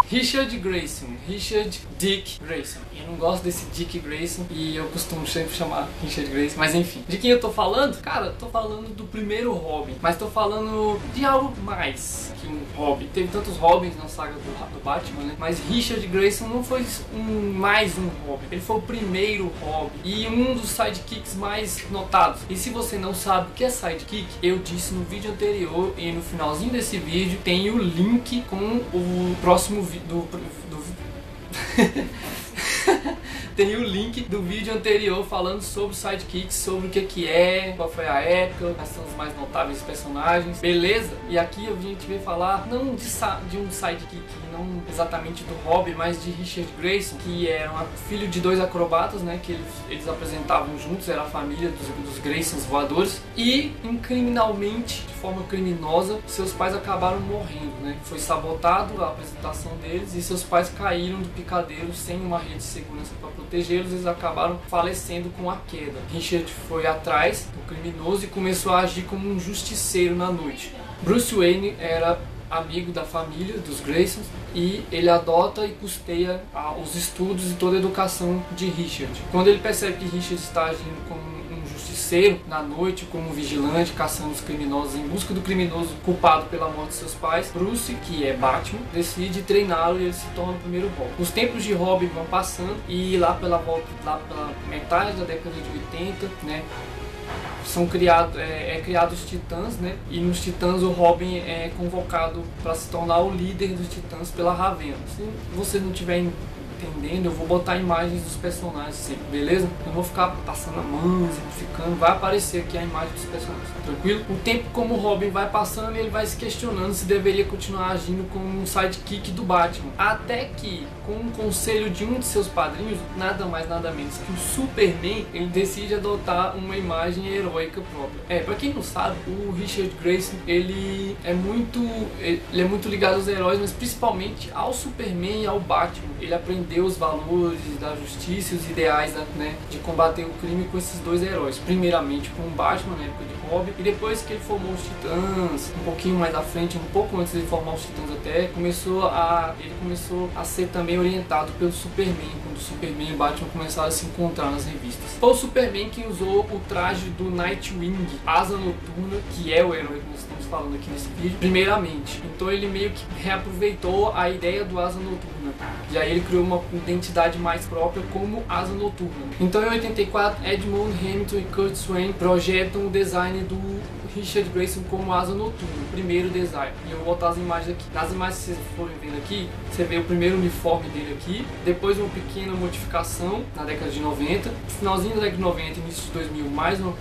Richard Grayson, Richard Dick Grayson. Eu não gosto desse Dick Grayson e eu costumo sempre chamar Richard Grayson, mas enfim. De quem eu tô falando? Cara, eu tô falando do primeiro Robin, mas tô falando de algo mais que um Robin. Teve tantos Robins na saga do Batman, né? Mas Richard Grayson não foi mais um Robin. Ele foi o primeiro Robin e um dos sidekicks mais notados. E se você não sabe o que é sidekick, eu disse no vídeo anterior e no finalzinho desse vídeo tem o link com o próximo vídeo tem o link do vídeo anterior falando sobre sidekicks, sobre o que é, qual foi a época, quais são os mais notáveis personagens, beleza? E aqui a gente veio falar não de um sidekick, não exatamente do Robin, mas de Richard Grayson, que era filho de dois acrobatas, né, que eles apresentavam juntos, era a família dos Graysons voadores, e criminalmente, de forma criminosa, seus pais acabaram morrendo, né? Foi sabotado a apresentação deles e seus pais caíram do picadeiro sem uma rede de segurança para protegê-los, eles acabaram falecendo com a queda. Richard foi atrás do criminoso e começou a agir como um justiceiro na noite. Bruce Wayne era amigo da família dos Graysons e ele adota e custeia os estudos e toda a educação de Richard. Quando ele percebe que Richard está agindo como um justiceiro na noite, como um vigilante, caçando os criminosos em busca do criminoso culpado pela morte de seus pais, Bruce, que é Batman, decide treiná-lo e ele se torna o primeiro Robin. Os tempos de Robin vão passando e lá pela metade da década de 80, né, são criados os Titãs, né? E nos Titãs o Robin é convocado para se tornar o líder dos Titãs pela Ravena. Se você não estiver entendendo, eu vou botar imagens dos personagens sempre, beleza? Eu não vou ficar passando a mão, simplificando, vai aparecer aqui a imagem dos personagens, tranquilo? O tempo como o Robin vai passando, ele vai se questionando se deveria continuar agindo como um sidekick do Batman. Até que, com o conselho de um de seus padrinhos, nada mais nada menos que o Superman, ele decide adotar uma imagem heróica própria. Pra quem não sabe, o Richard Grayson, ele é muito ligado aos heróis, mas principalmente ao Superman e ao Batman. Ele aprendeu os valores da justiça e os ideais, né, de combater o crime com esses dois heróis. Primeiramente com o Batman, na época de Robin, e depois que ele formou os Titãs, um pouquinho mais à frente, um pouco antes de formar os Titãs até, ele começou a ser também orientado pelo Superman, quando o Superman e o Batman começaram a se encontrar nas revistas. Foi o Superman quem usou o traje do Nightwing, Asa Noturna, que é o herói que nós estamos falando aqui nesse vídeo, primeiramente. Então ele meio que reaproveitou a ideia do Asa Noturna, e aí ele criou uma identidade mais própria como Asa Noturna. Então em 84, Edmond Hamilton e Kurt Swan projetam o design do Richard Grayson como Asa Noturna, o primeiro design. E eu vou botar as imagens aqui. Nas imagens que vocês forem vendo aqui, você vê o primeiro uniforme dele aqui, depois uma pequena modificação na década de 90, finalzinho da década de 90, início de 2000, mais uma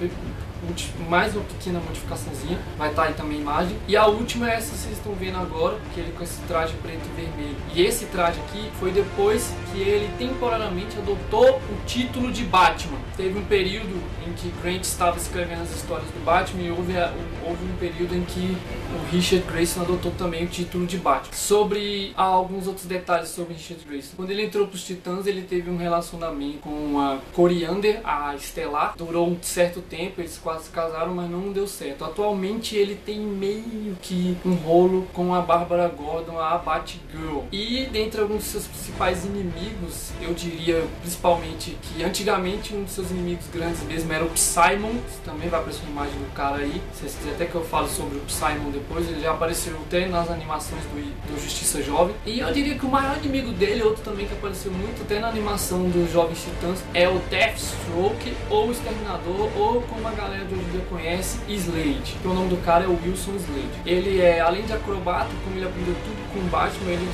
pequena modificaçãozinha, vai estar aí também a imagem. E a última é essa que vocês estão vendo agora, que ele com esse traje preto e vermelho. E esse traje aqui foi depois que ele temporariamente adotou o título de Batman. Teve um período em que Grant estava escrevendo as histórias do Batman e houve um período em que o Richard Grayson adotou também o título de Batman. Sobre alguns outros detalhes sobre Richard Grayson. Quando ele entrou para os Titãs, ele teve um relacionamento com a Coriander, a Estelar. Durou um certo tempo, eles quase se casaram, mas não deu certo. Atualmente ele tem meio que um rolo com a Bárbara Gordon, a Batgirl. E dentre alguns dos seus principais inimigos, eu diria principalmente que antigamente um dos seus inimigos grandes mesmo era o Psylon. Também vai aparecer uma imagem do cara aí. Se vocês quiserem até que eu fale sobre o Psylon depois, ele já apareceu até nas animações do Justiça Jovem. E eu diria que o maior inimigo dele, outro também que apareceu muito até na animação dos Jovens Titãs, é o Deathstroke, ou o Exterminador, ou como a galera de hoje em dia conhece, Slade. Que o nome do cara é o Wilson Slade. Ele é, além de acrobata, como ele aprendeu tudo com o Batman, ele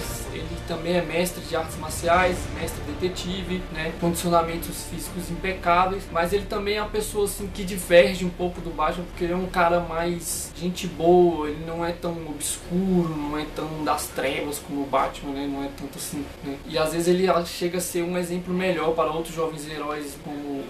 também é mestre de artes marciais, mestre detetive, né? Condicionamentos físicos impecáveis, mas ele também é uma pessoa assim que diverge um pouco do Batman, porque ele é um cara mais gente boa, ele não é tão obscuro, não é tão das trevas como o Batman, né? Não é tanto assim, né? E às vezes ele chega a ser um exemplo melhor para outros jovens heróis, como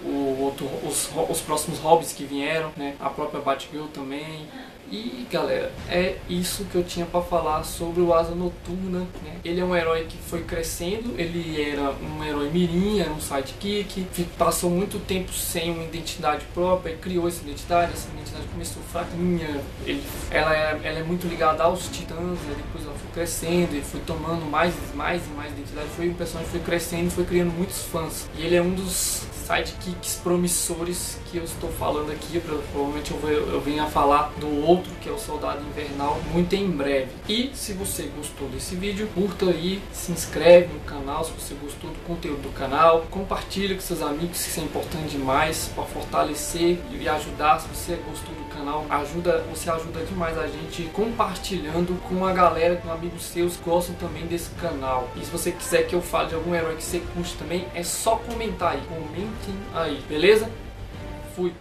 os próximos Hobbits que vieram, né? A própria Batgirl também. E galera, é isso que eu tinha pra falar sobre o Asa Noturna, né? Ele é um herói que foi crescendo, ele era um herói mirim, era um sidekick, passou muito tempo sem uma identidade própria, criou essa identidade começou fraquinha, ela é muito ligada aos Titãs, né? Depois ela ficou crescendo e foi tomando mais e mais identidade. O personagem foi crescendo e foi criando muitos fãs. E ele é um dos sidekicks promissores que eu estou falando aqui. Provavelmente eu venho a falar do outro, que é o Soldado Invernal, muito em breve. E se você gostou desse vídeo, curta aí, se inscreve no canal se você gostou do conteúdo do canal, compartilha com seus amigos, que isso é importante demais para fortalecer e ajudar. Se você gostou do canal, você ajuda demais a gente compartilhando com a galera, com amigos seus que gostam também desse canal. E se você quiser que eu fale de algum herói que você curte também, é só comentar aí, comentem aí, beleza? Fui!